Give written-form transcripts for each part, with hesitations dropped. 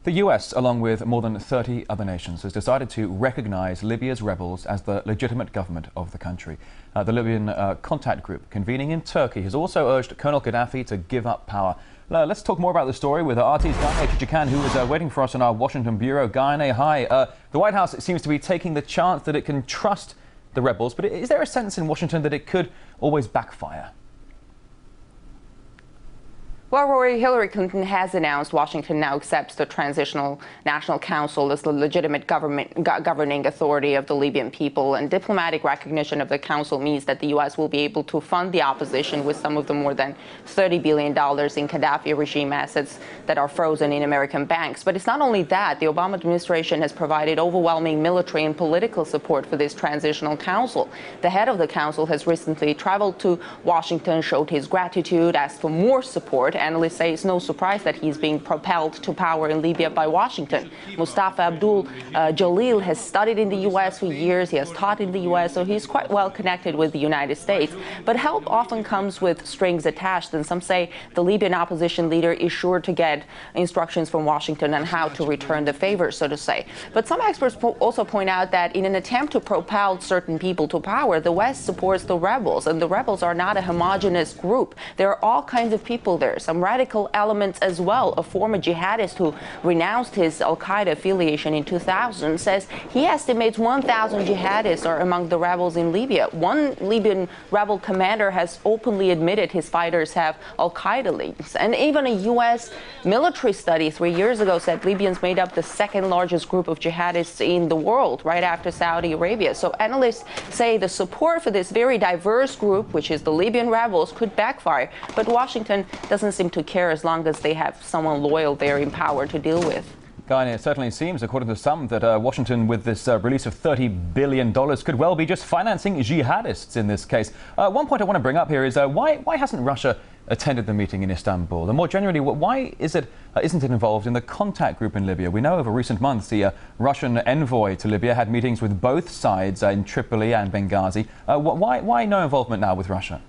The US, along with more than 30 other nations, has decided to recognize Libya's rebels as the legitimate government of the country. The Libyan contact group convening in Turkey has also urged Colonel Gadaffi to give up power. Let's talk more about the story with RT's Guyane, who is waiting for us in our Washington bureau. Guyane, hi. The White House seems to be taking the chance that it can trust the rebels, but is there a sense in Washington that it could always backfire? Well, Rory, Hillary Clinton has announced Washington now accepts the Transitional National Council as the legitimate governing authority of the Libyan people. And diplomatic recognition of the council means that the U.S. will be able to fund the opposition with some of the more than $30 billion in Gadaffi regime assets that are frozen in American banks. But it's not only that. The Obama administration has provided overwhelming military and political support for this transitional council. The head of the council has recently traveled to Washington, showed his gratitude, asked for more support. Analysts say it's no surprise that he's being propelled to power in Libya by Washington. Mustafa Abdul Jalil has studied in the U.S. for years. He has taught in the U.S., so he's quite well connected with the United States. But help often comes with strings attached, and some say the Libyan opposition leader is sure to get instructions from Washington on how to return the favor, so to say. But some experts also point out that in an attempt to propel certain people to power, the West supports the rebels, and the rebels are not a homogenous group. There are all kinds of people there. Some radical elements as well. A former jihadist who renounced his al-Qaeda affiliation in 2000 says he estimates 1,000 jihadists are among the rebels in Libya. One Libyan rebel commander has openly admitted his fighters have al-Qaeda links. And even a U.S. military study 3 years ago said Libyans made up the second largest group of jihadists in the world, right after Saudi Arabia. So analysts say the support for this very diverse group, which is the Libyan rebels, could backfire. But Washington doesn't seem to care as long as they have someone loyal there in power to deal with. Guyane, it certainly seems, according to some, that Washington, with this release of $30 billion, could well be just financing jihadists in this case. One point I want to bring up here is why hasn't Russia attended the meeting in Istanbul? And more generally, why isn't it involved in the contact group in Libya? We know over recent months the Russian envoy to Libya had meetings with both sides in Tripoli and Benghazi. Why no involvement now with Russia?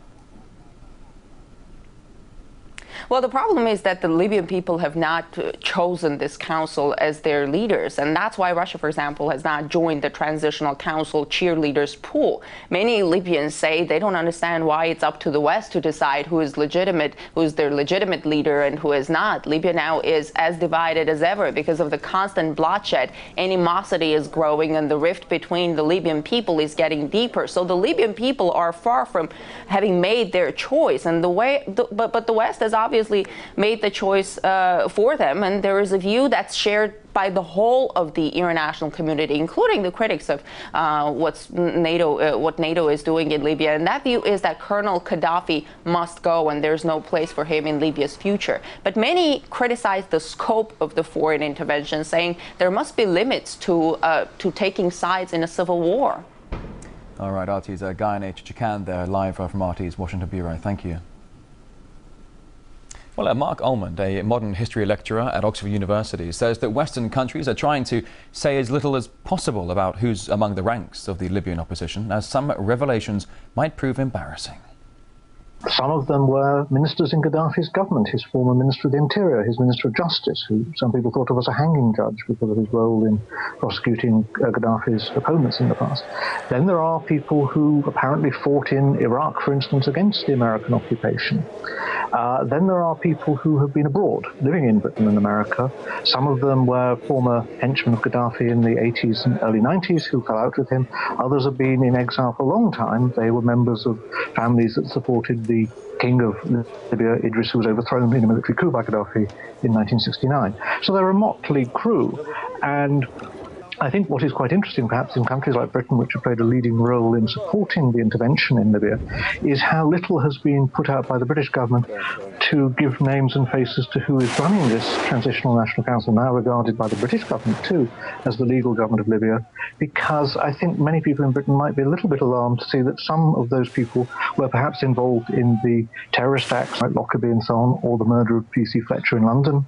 Well, the problem is that the Libyan people have not chosen this council as their leaders. And that's why Russia, for example, has not joined the Transitional Council cheerleaders pool. Many Libyans say they don't understand why it's up to the West to decide who is legitimate, who is their legitimate leader and who is not. Libya now is as divided as ever because of the constant bloodshed. Animosity is growing and the rift between the Libyan people is getting deeper. So the Libyan people are far from having made their choice. And but the West has obviously made the choice for them, and there is a view that's shared by the whole of the international community, including the critics of what NATO is doing in Libya. And that view is that Colonel Gadaffi must go, and there's no place for him in Libya's future. But many criticize the scope of the foreign intervention, saying there must be limits to taking sides in a civil war. All right, RT's Guyane there, live from RT's Washington bureau. Thank you. Well, Mark Almond, a modern history lecturer at Oxford University, says that Western countries are trying to say as little as possible about who's among the ranks of the Libyan opposition, as some revelations might prove embarrassing. Some of them were ministers in Gaddafi's government, his former Minister of the Interior, his Minister of Justice, who some people thought of as a hanging judge because of his role in prosecuting Gaddafi's opponents in the past. Then there are people who apparently fought in Iraq, for instance, against the American occupation. Then there are people who have been abroad, living in Britain and America. Some of them were former henchmen of Gaddafi in the 80s and early 90s who fell out with him. Others have been in exile for a long time. They were members of families that supported the king of Libya, Idris, who was overthrown in a military coup by Gaddafi in 1969. So they're a motley crew. And I think what is quite interesting, perhaps, in countries like Britain, which have played a leading role in supporting the intervention in Libya, is how little has been put out by the British government to give names and faces to who is running this Transitional National Council, now regarded by the British government, too, as the legal government of Libya, because I think many people in Britain might be a little bit alarmed to see that some of those people were perhaps involved in the terrorist acts like Lockerbie and so on, or the murder of P.C. Fletcher in London.